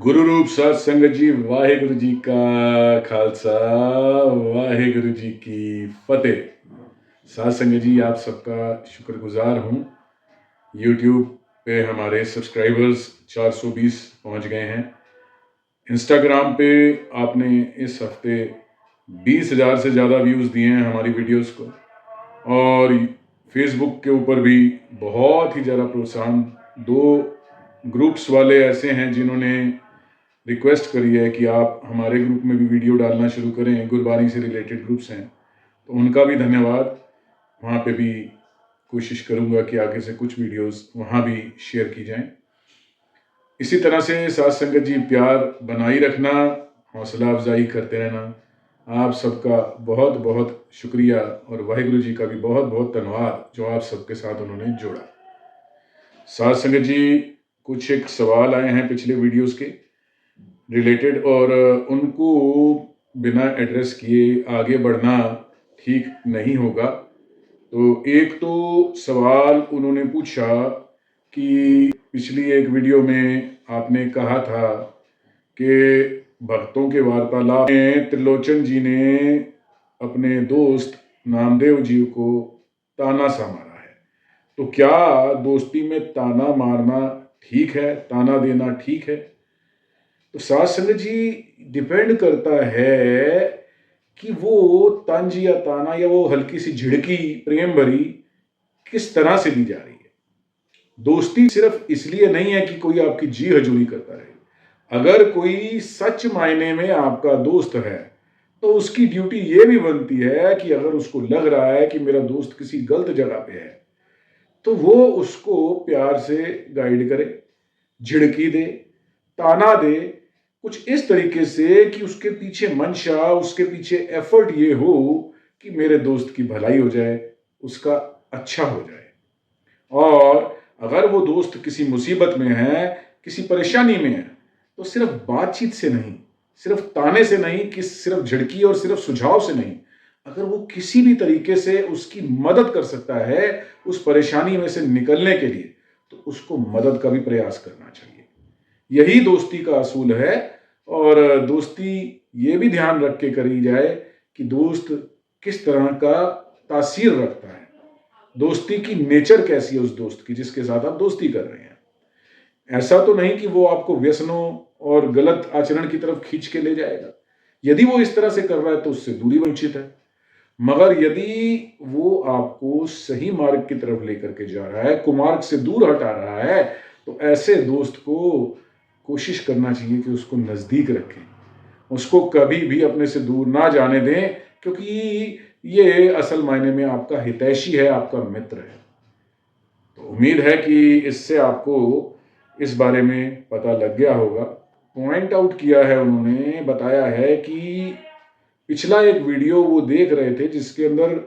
गुरु रूप साध संगत जी, वाहेगुरु जी का खालसा, वाहेगुरु जी की फतेह। साध संगत जी, आप सबका शुक्रगुजार हूँ। यूट्यूब पे हमारे सब्सक्राइबर्स 420 पहुँच गए हैं। इंस्टाग्राम पे आपने इस हफ्ते 20,000 से ज़्यादा व्यूज़ दिए हैं हमारी वीडियोस को, और फेसबुक के ऊपर भी बहुत ही ज़्यादा प्रोत्साहन। 2 ग्रुप्स वाले ऐसे हैं जिन्होंने रिक्वेस्ट करी है कि आप हमारे ग्रुप में भी वीडियो डालना शुरू करें। गुरबानी से रिलेटेड ग्रुप्स हैं, तो उनका भी धन्यवाद। वहाँ पे भी कोशिश करूँगा कि आगे से कुछ वीडियोस वहाँ भी शेयर की जाएं। इसी तरह से साथ संगत जी, प्यार बनाई रखना, हौसला अफजाई करते रहना। आप सबका बहुत बहुत शुक्रिया, और वाहिगुरु जी का भी बहुत बहुत धन्यवाद जो आप सबके साथ उन्होंने जोड़ा। साथ संगत जी, कुछ एक सवाल आए हैं पिछले वीडियोस के रिलेटेड, और उनको बिना एड्रेस किए आगे बढ़ना ठीक नहीं होगा। तो एक तो सवाल उन्होंने पूछा कि पिछली एक वीडियो में आपने कहा था कि भक्तों के वार्तालाप में त्रिलोचन जी ने अपने दोस्त नामदेव जी को ताना सा मारा है। तो क्या दोस्ती में ताना मारना ठीक है, ताना देना ठीक है? तो साथ संगत जी, डिपेंड करता है कि वो तंज या ताना या वो हल्की सी झिड़की प्रेम भरी किस तरह से दी जा रही है। दोस्ती सिर्फ इसलिए नहीं है कि कोई आपकी जी हजूरी करता रहे। अगर कोई सच मायने में आपका दोस्त है, तो उसकी ड्यूटी ये भी बनती है कि अगर उसको लग रहा है कि मेरा दोस्त किसी गलत जगह पे है, तो वो उसको प्यार से गाइड करे, झिड़की दे, ताना दे, कुछ इस तरीके से कि उसके पीछे मंशा, उसके पीछे एफर्ट ये हो कि मेरे दोस्त की भलाई हो जाए, उसका अच्छा हो जाए। और अगर वो दोस्त किसी मुसीबत में है, किसी परेशानी में है, तो सिर्फ बातचीत से नहीं, सिर्फ ताने से नहीं, कि सिर्फ झिड़की और सिर्फ सुझाव से नहीं, अगर वो किसी भी तरीके से उसकी मदद कर सकता है उस परेशानी में से निकलने के लिए, तो उसको मदद का भी प्रयास करना चाहिए। यही दोस्ती का असूल है। और दोस्ती ये भी ध्यान रख के करी जाए कि दोस्त किस तरह का तासीर रखता है, दोस्ती की नेचर कैसी है उस दोस्त की जिसके साथ आप दोस्ती कर रहे हैं। ऐसा तो नहीं कि वो आपको व्यसनों और गलत आचरण की तरफ खींच के ले जाएगा। यदि वो इस तरह से कर रहा है तो उससे दूरी उचित है। मगर यदि वो आपको सही मार्ग की तरफ लेकर के जा रहा है, कुमार्ग से दूर हटा रहा है, तो ऐसे दोस्त को कोशिश करना चाहिए कि उसको नजदीक रखें, उसको कभी भी अपने से दूर ना जाने दें, क्योंकि ये असल मायने में आपका हितैषी है, आपका मित्र है। तो उम्मीद है कि इससे आपको इस बारे में पता लग गया होगा। पॉइंट आउट किया है उन्होंने, बताया है कि पिछला एक वीडियो वो देख रहे थे जिसके अंदर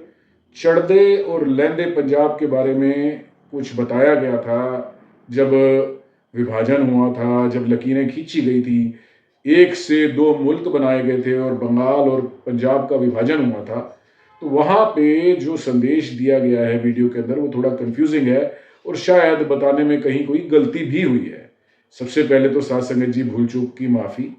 चढ़दे और लैंदे पंजाब के बारे में कुछ बताया गया था। जब विभाजन हुआ था, जब लकीरें खींची गई थी, एक से 2 मुल्क बनाए गए थे और बंगाल और पंजाब का विभाजन हुआ था, तो वहाँ पे जो संदेश दिया गया है वीडियो के अंदर वो थोड़ा कंफ्यूजिंग है, और शायद बताने में कहीं कोई गलती भी हुई है। सबसे पहले तो साथ संगत जी, भूल चूक की माफ़ी।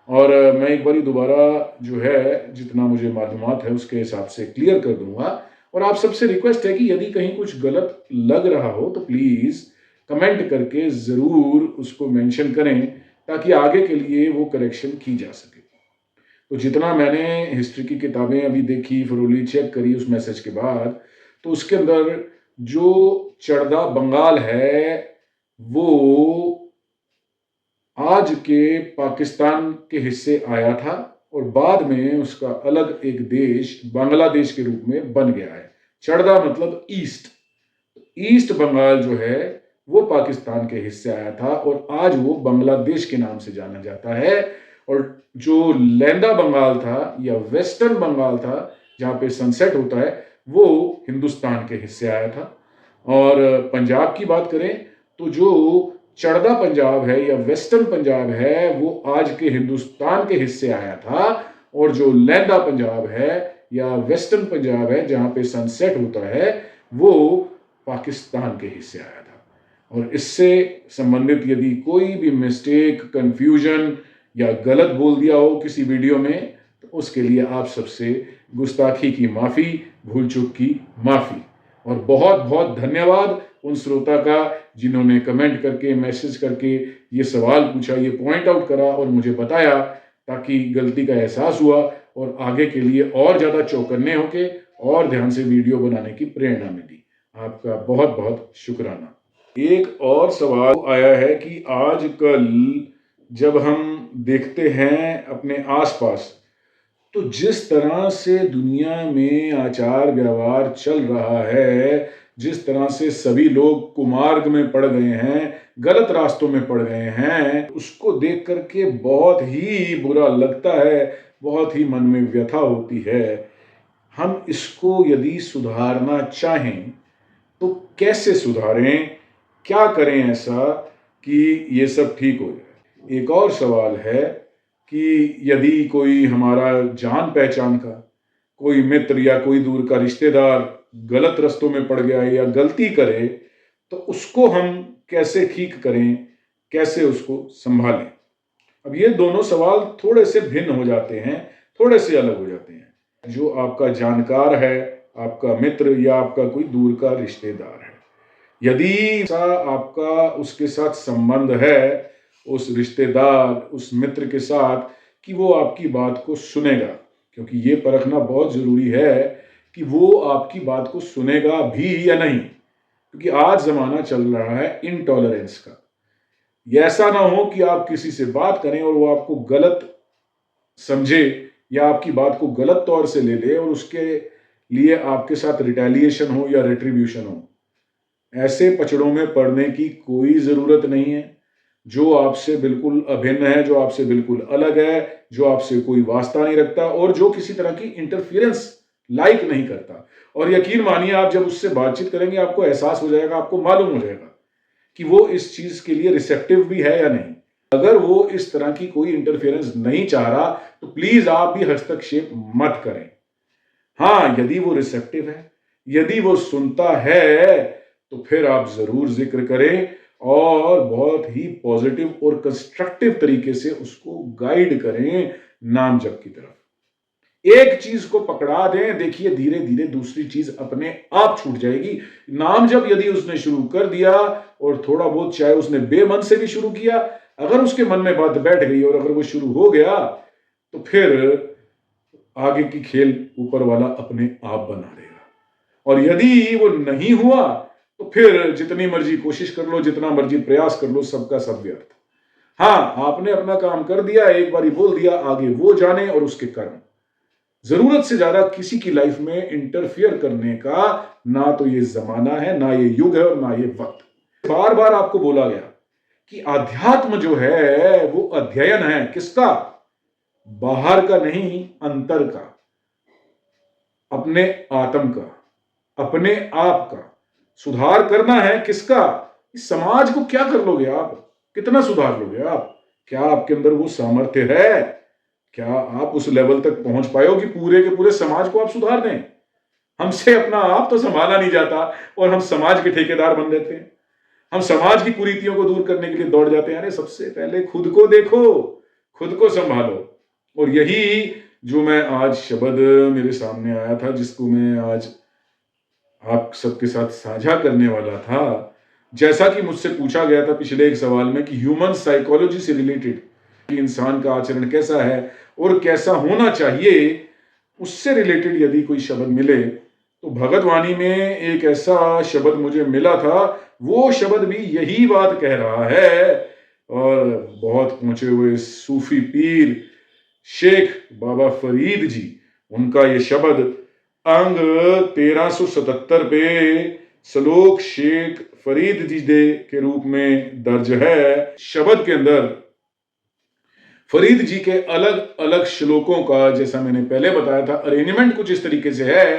और मैं एक बारी दोबारा जो है जितना मुझे मालूमात है उसके हिसाब से क्लियर कर दूंगा। और आप सबसे रिक्वेस्ट है कि यदि कहीं कुछ गलत लग रहा हो तो प्लीज़ कमेंट करके ज़रूर उसको मेंशन करें, ताकि आगे के लिए वो करेक्शन की जा सके। तो जितना मैंने हिस्ट्री की किताबें अभी देखी, फरोली चेक करी उस मैसेज के बाद, तो उसके अंदर जो चड़दा बंगाल है वो आज के पाकिस्तान के हिस्से आया था, और बाद में उसका अलग एक देश बांग्लादेश के रूप में बन गया है। चड़दा मतलब ईस्ट। ईस्ट बंगाल जो है वो पाकिस्तान के हिस्से आया था, और आज वो बांग्लादेश के नाम से जाना जाता है। और जो लैंदा बंगाल था या वेस्टर्न बंगाल था जहाँ पे सनसेट होता है, वो हिंदुस्तान के हिस्से आया था। और पंजाब की बात करें तो जो चड़दा पंजाब है या वेस्टर्न पंजाब है वो आज के हिंदुस्तान के हिस्से आया था, और जो लैंदा पंजाब है या वेस्टर्न पंजाब है जहाँ पे सनसेट होता है वो पाकिस्तान के हिस्से आया था। और इससे संबंधित यदि कोई भी मिस्टेक, कंफ्यूजन या गलत बोल दिया हो किसी वीडियो में, तो उसके लिए आप सबसे गुस्ताखी की माफ़ी, भूल चूक की माफ़ी। और बहुत बहुत धन्यवाद उन श्रोता का जिन्होंने कमेंट करके, मैसेज करके ये सवाल पूछा, ये पॉइंट आउट करा और मुझे बताया, ताकि गलती का एहसास हुआ और आगे के लिए और ज़्यादा चौकन्ने होके और ध्यान से वीडियो बनाने की प्रेरणा मिली। आपका बहुत बहुत शुक्राना। एक और सवाल आया है कि आजकल जब हम देखते हैं अपने आसपास, तो जिस तरह से दुनिया में आचार व्यवहार चल रहा है, जिस तरह से सभी लोग कुमार्ग में पड़ गए हैं, गलत रास्तों में पड़ गए हैं, उसको देख करके बहुत ही बुरा लगता है, बहुत ही मन में व्यथा होती है। हम इसको यदि सुधारना चाहें तो कैसे सुधारें, क्या करें ऐसा कि ये सब ठीक हो जाए। एक और सवाल है कि यदि कोई हमारा जान पहचान का कोई मित्र या कोई दूर का रिश्तेदार गलत रास्तों में पड़ गया है या गलती करे, तो उसको हम कैसे ठीक करें, कैसे उसको संभालें। अब ये दोनों सवाल थोड़े से भिन्न हो जाते हैं, थोड़े से अलग हो जाते हैं। जो आपका जानकार है, आपका मित्र या आपका कोई दूर का रिश्तेदार है, यदि आपका उसके साथ संबंध है, उस रिश्तेदार, उस मित्र के साथ, कि वो आपकी बात को सुनेगा, क्योंकि ये परखना बहुत जरूरी है कि वो आपकी बात को सुनेगा भी या नहीं, क्योंकि आज जमाना चल रहा है इनटॉलरेंस का। ऐसा ना हो कि आप किसी से बात करें और वो आपको गलत समझे या आपकी बात को गलत तौर से ले ले और उसके लिए आपके साथ रिटेलिएशन हो या रिट्रीब्यूशन हो। ऐसे पचड़ों में पड़ने की कोई ज़रूरत नहीं है। जो आपसे बिल्कुल अभिन्न है, जो आपसे बिल्कुल अलग है, जो आपसे कोई वास्ता नहीं रखता और जो किसी तरह की इंटरफियरेंस लाइक नहीं करता, और यकीन मानिए आप जब उससे बातचीत करेंगे आपको एहसास हो जाएगा, आपको मालूम हो जाएगा कि वो इस चीज के लिए रिसेप्टिव भी है या नहीं। अगर वो इस तरह की कोई इंटरफेरेंस नहीं चाह रहा तो प्लीज आप भी हस्तक्षेप मत करें। हाँ, यदि वो रिसेप्टिव है, यदि वो सुनता है, तो फिर आप जरूर जिक्र करें और बहुत ही पॉजिटिव और कंस्ट्रक्टिव तरीके से उसको गाइड करें नाम जप की तरफ। एक चीज को पकड़ा दें, देखिए धीरे धीरे दूसरी चीज अपने आप छूट जाएगी। नाम जब यदि उसने शुरू कर दिया और थोड़ा बहुत चाहे उसने बेमन से भी शुरू किया, अगर उसके मन में बात बैठ गई और अगर वो शुरू हो गया, तो फिर आगे की खेल ऊपर वाला अपने आप बना देगा। और यदि वो नहीं हुआ तो फिर जितनी मर्जी कोशिश कर लो, जितना मर्जी प्रयास कर लो, सबका सब व्यर्थ। हाँ, आपने अपना काम कर दिया, एक बारी बोल दिया, आगे वो जाने और उसके कर्म। जरूरत से ज्यादा किसी की लाइफ में इंटरफियर करने का ना तो ये जमाना है, ना ये युग है और ना ये वक्त। बार बार आपको बोला गया कि अध्यात्म जो है वो अध्ययन है। किसका? बाहर का नहीं, अंतर का, अपने आत्म का, अपने आप का सुधार करना है। किसका? इस समाज को क्या कर लोगे आप, कितना सुधार लोगे आप? क्या आपके अंदर वो सामर्थ्य है? क्या आप उस लेवल तक पहुंच पाए हो कि पूरे के पूरे समाज को आप सुधार दें? हमसे अपना आप तो संभाला नहीं जाता और हम समाज के ठेकेदार बन जाते हैं। हम समाज की कुरीतियों को दूर करने के लिए दौड़ जाते हैं। अरे सबसे पहले खुद को देखो, खुद को संभालो। और यही जो मैं आज शब्द मेरे सामने आया था, जिसको मैं आज आप सबके साथ साझा करने वाला था, जैसा कि मुझसे पूछा गया था पिछले एक सवाल में कि ह्यूमन साइकोलॉजी से रिलेटेड कि इंसान का आचरण कैसा है और कैसा होना चाहिए, उससे रिलेटेड यदि कोई शब्द मिले, तो भगवद्वाणी में एक ऐसा शब्द मुझे मिला था। वो शब्द भी यही बात कह रहा है। और बहुत पहुंचे हुए सूफी पीर शेख बाबा फरीद जी, उनका ये शब्द अंग 1377 पे श्लोक शेख फरीद जी दे के रूप में दर्ज है। शब्द के अंदर फरीद जी के अलग अलग श्लोकों का, जैसा मैंने पहले बताया था, अरेंजमेंट कुछ इस तरीके से है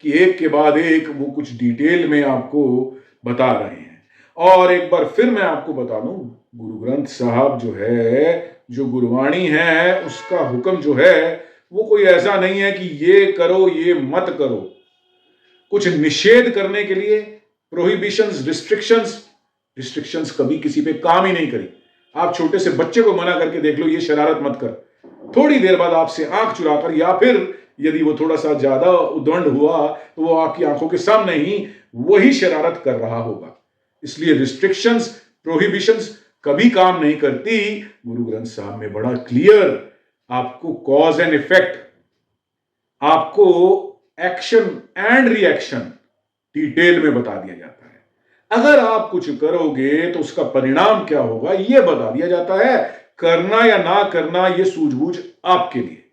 कि एक के बाद एक वो कुछ डिटेल में आपको बता रहे हैं। और एक बार फिर मैं आपको बता दूं, गुरु ग्रंथ साहब जो है, जो गुरुवाणी है, उसका हुक्म जो है वो कोई ऐसा नहीं है कि ये करो ये मत करो। कुछ निषेध करने के लिए, प्रोहिबिशंस, रिस्ट्रिक्शंस रिस्ट्रिक्शंस कभी किसी पे काम ही नहीं करी। आप छोटे से बच्चे को मना करके देख लो, ये शरारत मत कर, थोड़ी देर बाद आपसे आंख चुराकर, या फिर यदि वो थोड़ा सा ज्यादा उद्दंड हुआ तो वो आपकी आंखों के सामने ही वही शरारत कर रहा होगा। इसलिए रिस्ट्रिक्शंस, प्रोहिबिशंस कभी काम नहीं करती। गुरु ग्रंथ साहब में बड़ा क्लियर आपको कॉज एंड इफेक्ट, आपको एक्शन एंड रिएक्शन डिटेल में बता दिया जाता है। अगर आप कुछ करोगे तो उसका परिणाम क्या होगा यह बता दिया जाता है। करना या ना करना यह सूझबूझ आपके लिए।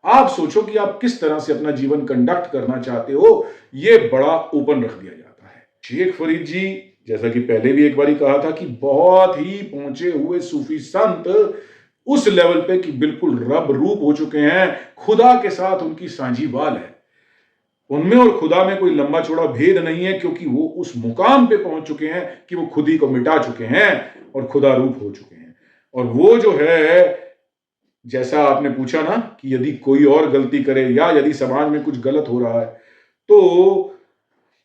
आप सोचो कि आप किस तरह से अपना जीवन कंडक्ट करना चाहते हो, यह बड़ा ओपन रख दिया जाता है। शेख फरीद जी, जैसा कि पहले भी एक बार कहा था, कि बहुत ही पहुंचे हुए सूफी संत, उस लेवल पे कि बिल्कुल रब रूप हो चुके हैं, खुदा के साथ उनकी सांझीवाल है। उनमें और खुदा में कोई लंबा चौड़ा भेद नहीं है, क्योंकि वो उस मुकाम पे पहुंच चुके हैं कि वो खुद ही को मिटा चुके हैं और खुदा रूप हो चुके हैं। और वो जो है, जैसा आपने पूछा ना कि यदि कोई और गलती करे या यदि समाज में कुछ गलत हो रहा है, तो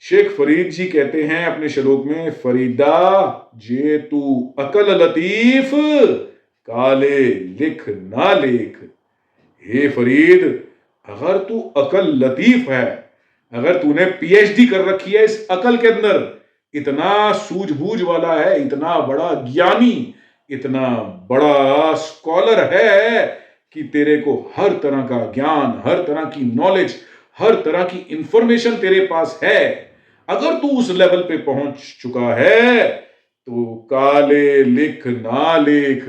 शेख फरीद जी कहते हैं अपने श्लोक में, फरीदा जे तू अकल लतीफ, काले लिख ना लेख। हे फरीद, अगर तू अकल लतीफ है, अगर तूने पीएचडी कर रखी है इस अकल के अंदर, इतना सूझबूझ वाला है, इतना बड़ा ज्ञानी, इतना बड़ा स्कॉलर है कि तेरे को हर तरह का ज्ञान, हर तरह की नॉलेज, हर तरह की इंफॉर्मेशन तेरे पास है, अगर तू उस लेवल पे पहुंच चुका है तो काले लिख ना लेख।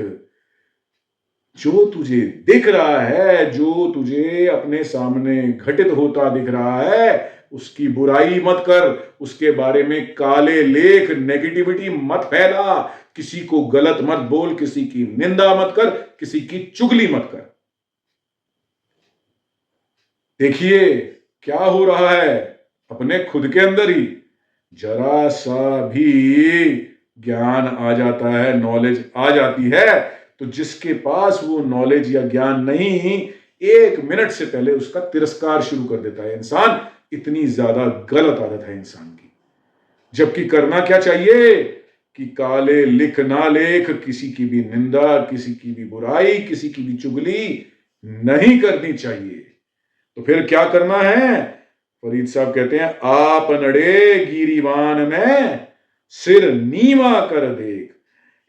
जो तुझे दिख रहा है, जो तुझे अपने सामने घटित होता दिख रहा है, उसकी बुराई मत कर, उसके बारे में काले लेख, नेगेटिविटी मत फैला, किसी को गलत मत बोल, किसी की निंदा मत कर, किसी की चुगली मत कर। देखिए क्या हो रहा है अपने खुद के अंदर ही, जरा सा भी ज्ञान आ जाता है, नॉलेज आ जाती है, तो जिसके पास वो नॉलेज या ज्ञान नहीं, 1 मिनट से पहले उसका तिरस्कार शुरू कर देता है इंसान। इतनी ज्यादा गलत आदत है इंसान की। जबकि करना क्या चाहिए कि काले लिख ना लेख, किसी की भी निंदा, किसी की भी बुराई, किसी की भी चुगली नहीं करनी चाहिए। तो फिर क्या करना है? फरीद साहब कहते हैं, आप नड़े गिरीवान में सिर नीवा कर देख,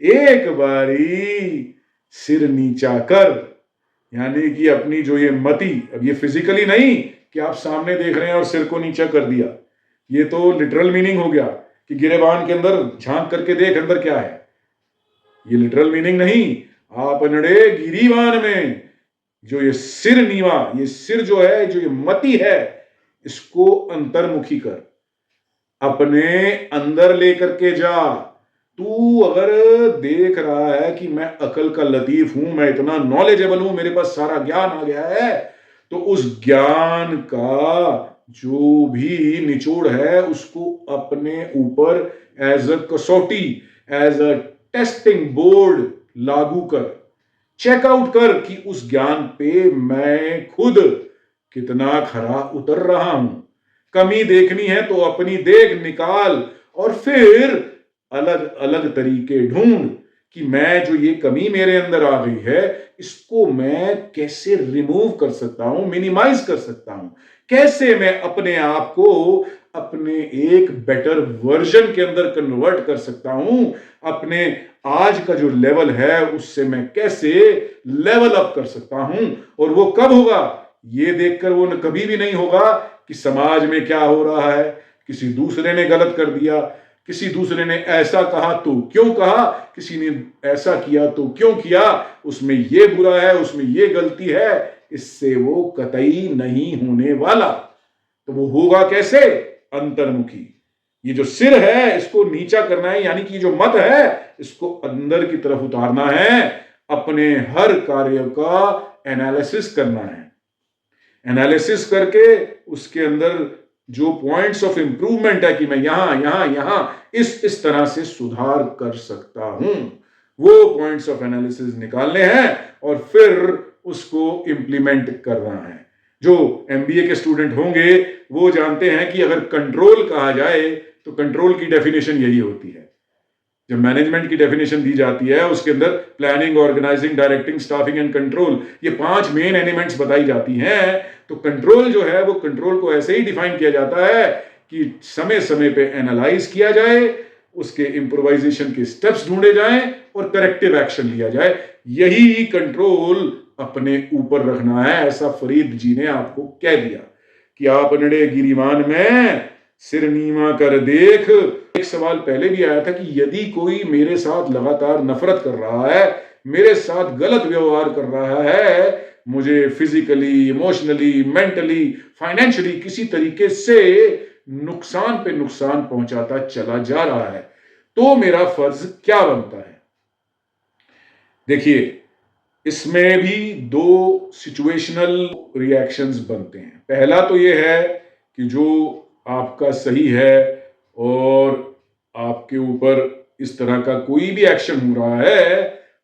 एक बारी सिर नीचा कर। यानी कि अपनी जो ये मति, अब ये फिजिकली नहीं कि आप सामने देख रहे हैं और सिर को नीचा कर दिया, ये तो लिटरल मीनिंग हो गया कि गिरेबान के अंदर झांक करके देख अंदर क्या है। ये लिटरल मीनिंग नहीं। आप नड़े गिरीवान में, जो ये सिर नीवा, ये सिर जो है, जो ये मति है, इसको अंतर्मुखी कर, अपने अंदर लेकर के जा। तू अगर देख रहा है कि मैं अकल का लतीफ हूं, मैं इतना नॉलेजेबल हूं, मेरे पास सारा ज्ञान आ गया है, तो उस ज्ञान का जो भी निचोड़ है उसको अपने ऊपर एज अ कसौटी, एज अ टेस्टिंग बोर्ड लागू कर, चेकआउट कर कि उस ज्ञान पे मैं खुद कितना खरा उतर रहा हूं। कमी देखनी है तो अपनी देख निकाल, और फिर अलग अलग तरीके ढूंढ कि मैं जो ये कमी मेरे अंदर आ गई है, इसको मैं कैसे रिमूव कर सकता हूं, मिनिमाइज कर सकता हूं, कैसे मैं अपने आप को अपने एक बेटर वर्जन के अंदर कन्वर्ट कर सकता हूं, अपने आज का जो लेवल है उससे मैं कैसे लेवल अप कर सकता हूं। और वो कब होगा? ये देखकर वो कभी भी नहीं होगा कि समाज में क्या हो रहा है, किसी दूसरे ने गलत कर दिया, किसी दूसरे ने ऐसा कहा तो क्यों कहा, किसी ने ऐसा किया तो क्यों किया, उसमें ये बुरा है, उसमें ये गलती है, इससे वो कतई नहीं होने वाला। तो वो होगा कैसे? अंतर्मुखी। ये जो सिर है इसको नीचा करना है, यानी कि जो मत है इसको अंदर की तरफ उतारना है, अपने हर कार्य का एनालिसिस करना है। एनालिसिस करके उसके अंदर जो पॉइंट्स ऑफ इंप्रूवमेंट है कि मैं यहां यहां यहां इस तरह से सुधार कर सकता हूं, वो पॉइंट्स ऑफ एनालिसिस निकालने हैं और फिर उसको इंप्लीमेंट करना है। जो एमबीए के स्टूडेंट होंगे वो जानते हैं कि अगर कंट्रोल कहा जाए तो कंट्रोल की डेफिनेशन यही होती है, जब मैनेजमेंट की डेफिनेशन दी जाती है उसके अंदर planning, organizing, directing, staffing and control, ये 5 मेन एलिमेंट्स बताई जाती हैं। तो कंट्रोल जो है वो कंट्रोल को ऐसे ही डिफाइन किया जाता है कि समय समय पे एनालाइज किया जाए, उसके इम्प्रोवाइजेशन के स्टेप्स ढूंढे जाएं और करेक्टिव एक्शन लिया जाए। यही कंट्रोल अपने ऊपर रखना है, ऐसा फरीद जी ने आपको कह दिया कि आप नड़े गिरिवान में सिर नीमा कर देख। एक सवाल पहले भी आया था कि यदि कोई मेरे साथ लगातार नफरत कर रहा है, मेरे साथ गलत व्यवहार कर रहा है, मुझे फिजिकली, इमोशनली, मेंटली, फाइनेंशियली किसी तरीके से नुकसान पे नुकसान पहुंचाता चला जा रहा है, तो मेरा फर्ज क्या बनता है? देखिए, इसमें भी 2 सिचुएशनल रिएक्शंस बनते हैं। पहला तो ये है कि जो आपका सही है और आपके ऊपर इस तरह का कोई भी एक्शन हो रहा है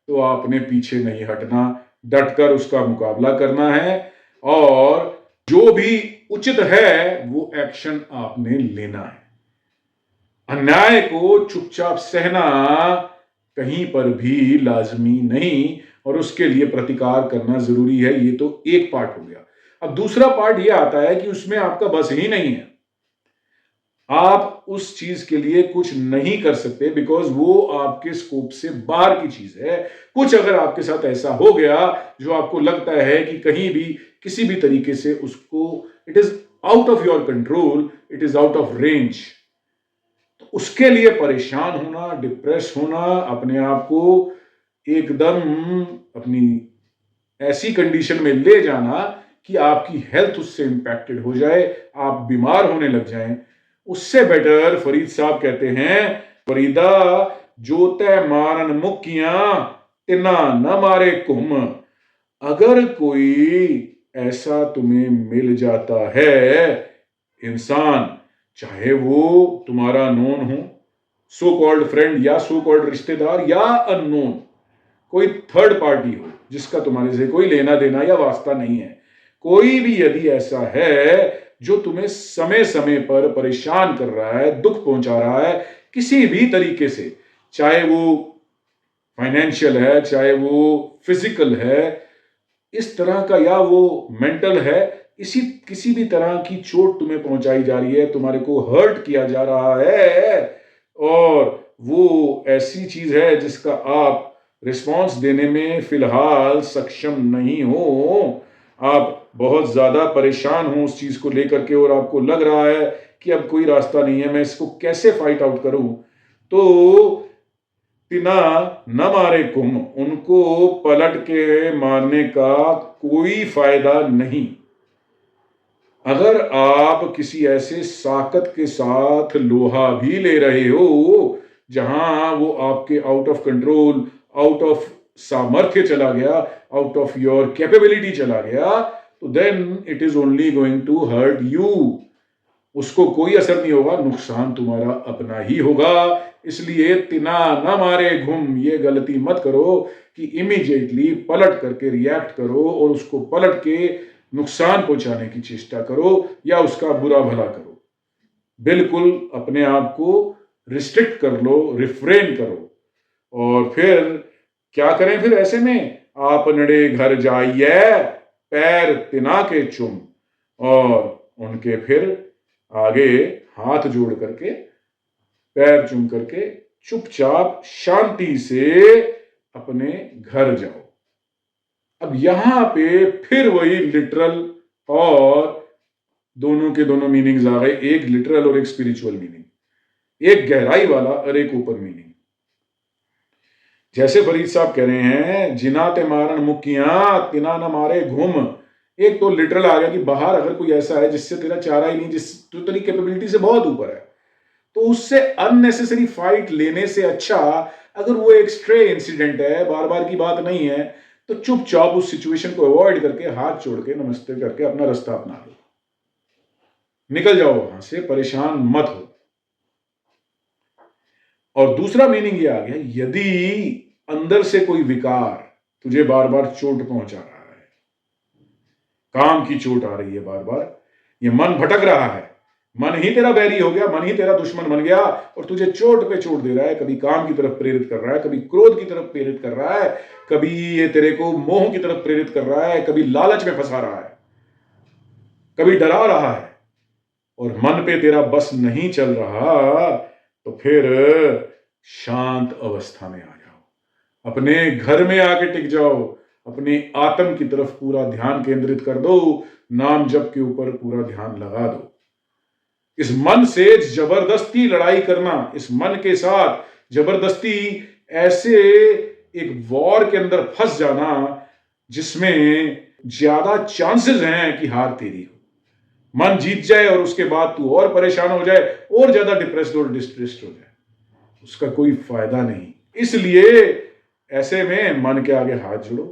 तो आपने पीछे नहीं हटना, डटकर उसका मुकाबला करना है और जो भी उचित है वो एक्शन आपने लेना है। अन्याय को चुपचाप सहना कहीं पर भी लाजमी नहीं और उसके लिए प्रतिकार करना जरूरी है। ये तो एक पार्ट हो गया। अब दूसरा पार्ट ये आता है कि उसमें आपका बस ही नहीं है, आप उस चीज के लिए कुछ नहीं कर सकते बिकॉज वो आपके स्कोप से बाहर की चीज है। कुछ अगर आपके साथ ऐसा हो गया जो आपको लगता है कि कहीं भी किसी भी तरीके से उसको, it is out of your control, it is out of range, तो उसके लिए परेशान होना, डिप्रेस होना, अपने आप को एकदम अपनी ऐसी कंडीशन में ले जाना कि आपकी हेल्थ उससे इंपैक्टेड हो जाए, आप बीमार होने लग जाएं, उससे बेटर फरीद साहब कहते हैं, फरीदा जो तय मारन मुक्कियां तिना न मारे कुम। अगर कोई ऐसा तुम्हें मिल जाता है इंसान, चाहे वो तुम्हारा नोन हो, सो कॉल्ड फ्रेंड या सो कॉल्ड रिश्तेदार या अननोन, कोई थर्ड पार्टी हो जिसका तुम्हारे से कोई लेना देना या वास्ता नहीं है, कोई भी यदि ऐसा है जो तुम्हें समय समय पर परेशान कर रहा है, दुख पहुंचा रहा है किसी भी तरीके से, चाहे वो फाइनेंशियल है, चाहे वो फिजिकल है, इस तरह का, या वो मेंटल है, इसी किसी भी तरह की चोट तुम्हें पहुंचाई जा रही है, तुम्हारे को हर्ट किया जा रहा है और वो ऐसी चीज है जिसका आप रिस्पॉन्स देने में फिलहाल सक्षम नहीं हो, आप बहुत ज्यादा परेशान हो उस चीज को लेकर के और आपको लग रहा है कि अब कोई रास्ता नहीं है, मैं इसको कैसे फाइट आउट करूं, तो तिना न मारे कुम, उनको पलट के मारने का कोई फायदा नहीं। अगर आप किसी ऐसे साकत के साथ लोहा भी ले रहे हो जहां वो आपके out of control, out of सामर्थ्य चला गया, आउट ऑफ योर कैपेबिलिटी चला गया, तो then it is only going to hurt you. उसको कोई असर नहीं होगा, नुकसान तुम्हारा अपना ही होगा। इसलिए तिना न मारे घुम, ये गलती मत करो कि इमीडिएटली पलट करके रिएक्ट करो और उसको पलट के नुकसान पहुंचाने की चेष्टा करो या उसका बुरा भला करो। बिल्कुल अपने आप को रिस्ट्रिक्ट कर लो, रिफ्रेन करो। और फिर क्या करें? फिर ऐसे में आप नड़े घर जाइए पैर तिना के चुम, और उनके फिर आगे हाथ जोड़ करके पैर चूम करके चुपचाप शांति से अपने घर जाओ। अब यहां पे फिर वही लिटरल और दोनों के दोनों मीनिंग्स आ गए, एक लिटरल और एक स्पिरिचुअल मीनिंग, एक गहराई वाला और एक ऊपर मीनिंग। जैसे फरीद साहब कह रहे हैं, जिना ते मारन मुक्कियां तिना न मारे घुम, एक तो लिटरल आ गया कि बाहर अगर कोई ऐसा है जिससे तेरा चारा ही नहीं, जिस तो तेरी कैपेबिलिटी से बहुत ऊपर है, तो उससे अननेसेसरी फाइट लेने से अच्छा अगर वो एक स्ट्रे इंसिडेंट है, बार बार की बात नहीं है, तो चुपचाप उस सिचुएशन को अवॉइड करके हाथ जोड़ के नमस्ते करके अपना रास्ता अपना लो, निकल जाओ वहां से, परेशान मत हो। और दूसरा मीनिंग ये आ गया, यदि अंदर से कोई विकार तुझे बार बार चोट पहुंचा रहा है, काम की चोट आ रही है बार बार, ये मन भटक रहा है, मन ही तेरा बैरी हो गया, मन ही तेरा दुश्मन बन गया और तुझे चोट पे चोट दे रहा है। कभी काम की तरफ प्रेरित कर रहा है, कभी क्रोध की तरफ प्रेरित कर रहा है, कभी ये तेरे को मोह की तरफ प्रेरित कर रहा है, कभी लालच में फंसा रहा है, कभी डरा रहा है और मन पे तेरा बस नहीं चल रहा, तो फिर शांत अवस्था में आ जाओ, अपने घर में आके टिक जाओ, अपने आत्म की तरफ पूरा ध्यान केंद्रित कर दो, नाम जप के ऊपर पूरा ध्यान लगा दो। इस मन से जबरदस्ती लड़ाई करना, इस मन के साथ जबरदस्ती ऐसे एक वॉर के अंदर फंस जाना जिसमें ज्यादा चांसेस हैं कि हार तेरी हो, मन जीत जाए और उसके बाद तू और परेशान हो जाए और ज्यादा डिप्रेस्ड और डिस्ट्रेस्ड हो जाए, उसका कोई फायदा नहीं। इसलिए ऐसे में मन के आगे हाथ जोड़ो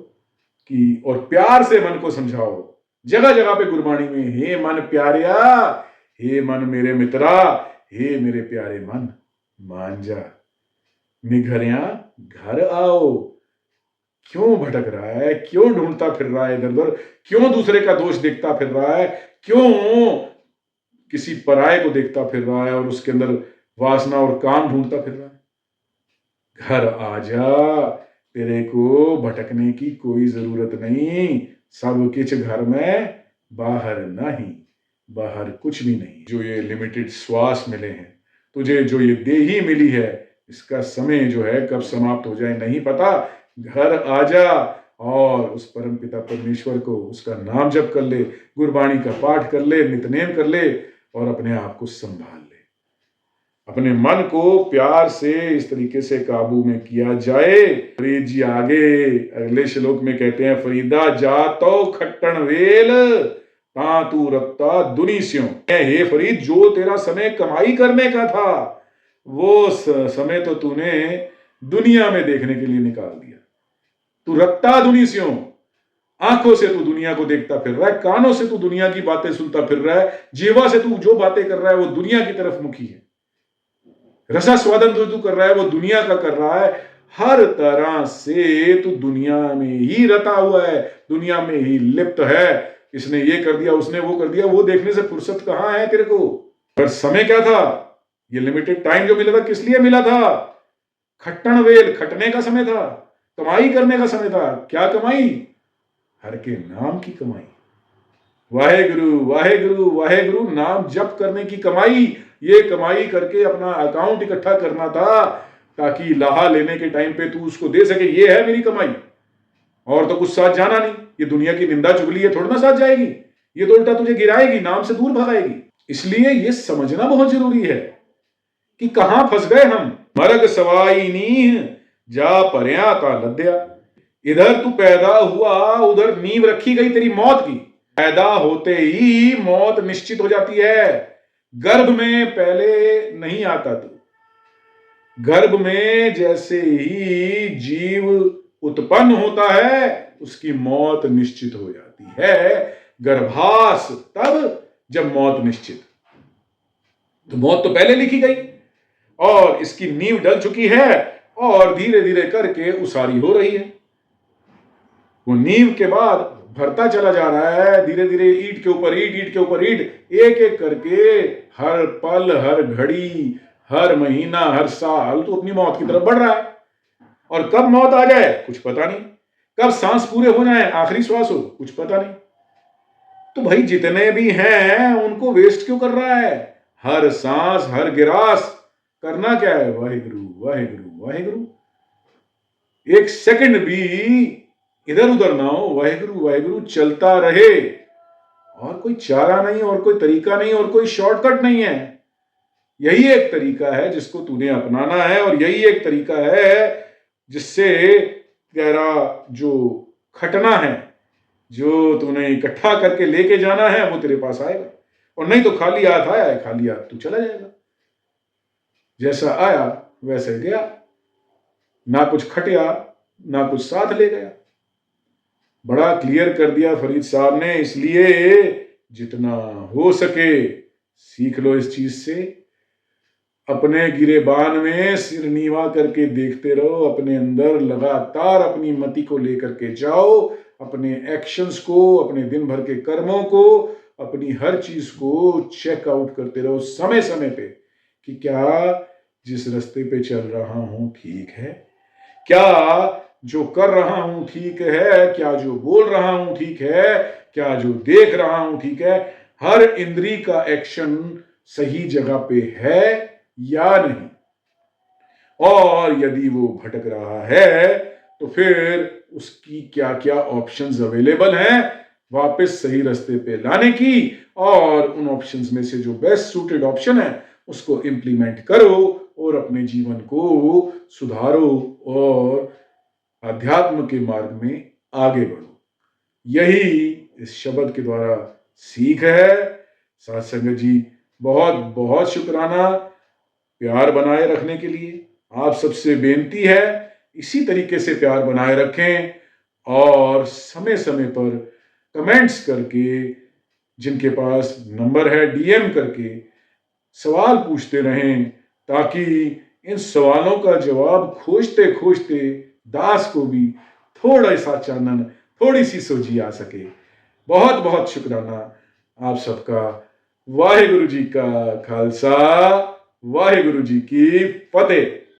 कि और प्यार से मन को समझाओ, जगह जगह पे गुरबाणी में, हे मन प्यारिया, हे मन मेरे मित्रा, हे मेरे प्यारे मन, मान जा, निघरिया घर आओ। क्यों भटक रहा है, क्यों ढूंढता फिर रहा है इधर उधर, क्यों दूसरे का दोष देखता फिर रहा है, क्यों किसी पराये को देखता फिर रहा है और उसके अंदर वासना और काम ढूंढता फिर रहा है। घर आ जा, तेरे को भटकने की कोई जरूरत नहीं, सब कुछ घर में, बाहर नहीं, बाहर कुछ भी नहीं। जो ये लिमिटेड श्वास मिले हैं तुझे, जो ये देही मिली है, इसका समय जो है कब समाप्त हो जाए नहीं पता। घर आ जा और उस परम पिता परमेश्वर को, उसका नाम जप कर ले, गुरबाणी का पाठ कर ले, नितनेम कर ले और अपने आप को संभाल ले। अपने मन को प्यार से इस तरीके से काबू में किया जाए। फरीद जी आगे अगले श्लोक में कहते हैं, फरीदा जा तो खट्टन वेल ता तू रखता दुनी स्यों। हे फरीद, जो तेरा समय कमाई करने का था वो समय तो तूने दुनिया में देखने के लिए निकाल दिया। तू रखता दुनी स्यों, आंखों से तू दुनिया को देखता फिर रहा है, कानों से तू दुनिया की बातें सुनता फिर रहा है, जीवा से तू जो बातें कर रहा है वो दुनिया की तरफ मुखी है, रसास्वादन जो तू कर रहा है वो दुनिया का कर रहा है। हर तरह से तू दुनिया में ही रता हुआ है, दुनिया में ही लिप्त है। इसने ये कर दिया, उसने वो कर दिया, वो देखने से फुर्सत कहां है तेरे को। पर समय क्या था, ये लिमिटेड टाइम जो मिला था किस लिए मिला था? खट्टन वेल, खटने का समय था, कमाई करने का समय था। क्या कमाई? हर के नाम की कमाई, वाहेगुरु वाहेगुरु वाहेगुरु नाम जप करने की कमाई। ये कमाई करके अपना अकाउंट इकट्ठा करना था ताकि लाहा लेने के टाइम पे तू उसको दे सके, ये है मेरी कमाई। और तो कुछ साथ जाना नहीं, ये दुनिया की निंदा चुगली है थोड़ा ना साथ जाएगी, ये तो उल्टा तुझे गिराएगी, नाम से दूर भगाएगी। इसलिए ये समझना बहुत जरूरी है कि कहां फंस गए हम। मरग सवाई नीह जा परया का लद्या। इधर तू पैदा हुआ, उधर नींव रखी गई तेरी मौत की। पैदा होते ही मौत निश्चित हो जाती है। गर्भ में पहले नहीं आता तू, गर्भ में जैसे ही जीव उत्पन्न होता है उसकी मौत निश्चित हो जाती है। गर्भास तब जब मौत निश्चित, तो मौत तो पहले लिखी गई और इसकी नींव डल चुकी है और धीरे धीरे करके उसारी हो रही है। वो नींव के बाद भरता चला जा रहा है, धीरे धीरे ईंट के ऊपर ईंट, ईंट के ऊपर ईंट, एक एक करके हर पल, हर घड़ी, हर महीना, हर साल तो अपनी मौत की तरफ बढ़ रहा है। और कब मौत आ जाए कुछ पता नहीं, कब सांस पूरे हो जाए, आखिरी श्वास हो, कुछ पता नहीं। तो भाई जितने भी हैं उनको वेस्ट क्यों कर रहा है? हर सांस, हर गिरास करना क्या है? वाहेगुरु वाहेगुरु वाहेगुरु। एक सेकंड भी इधर उधर ना हो, वाहेगुरु वाहेगुरु चलता रहे। और कोई चारा नहीं, और कोई तरीका नहीं, और कोई शॉर्टकट नहीं है। यही एक तरीका है जिसको तूने अपनाना है और यही एक तरीका है जिससे तेरा जो खटना है, जो तूने इकट्ठा करके लेके जाना है वो तेरे पास आएगा। और नहीं तो खाली हाथ आया है, खाली हाथ तू चला जाएगा। जैसा आया वैसे गया, ना कुछ खटिया ना कुछ साथ ले गया। बड़ा क्लियर कर दिया फरीद साहब ने। इसलिए जितना हो सके सीख लो इस चीज से। अपने गिरेबान में सिर नीवा करके देखते रहो, अपने अंदर लगातार अपनी मति को लेकर के जाओ, अपने एक्शंस को, अपने दिन भर के कर्मों को अपनी हर चीज को चेकआउट करते रहो समय समय पे कि क्या जिस रास्ते पे चल रहा हूं ठीक है, क्या जो कर रहा हूं ठीक है, क्या जो बोल रहा हूं ठीक है, क्या जो देख रहा हूं ठीक है, हर इंद्री का एक्शन सही जगह पे है या नहीं। और यदि वो भटक रहा है तो फिर उसकी क्या क्या ऑप्शंस अवेलेबल हैं वापस सही रास्ते पे लाने की, और उन ऑप्शंस में से जो बेस्ट सूटेड ऑप्शन है उसको इंप्लीमेंट करो और अपने जीवन को सुधारो और अध्यात्म के मार्ग में आगे बढ़ो। यही इस शब्द के द्वारा सीख है। साथ संगत जी, बहुत बहुत शुक्राना प्यार बनाए रखने के लिए। आप सबसे बेनती है इसी तरीके से प्यार बनाए रखें और समय समय पर कमेंट्स करके, जिनके पास नंबर है डीएम करके सवाल पूछते रहें, ताकि इन सवालों का जवाब खोजते खोजते दास को भी थोड़ा सा चानन, थोड़ी सी सोझी आ सके। बहुत बहुत शुक्राना आप सबका। वाहिगुरु जी का खालसा, वाहिगुरु जी की फतेह।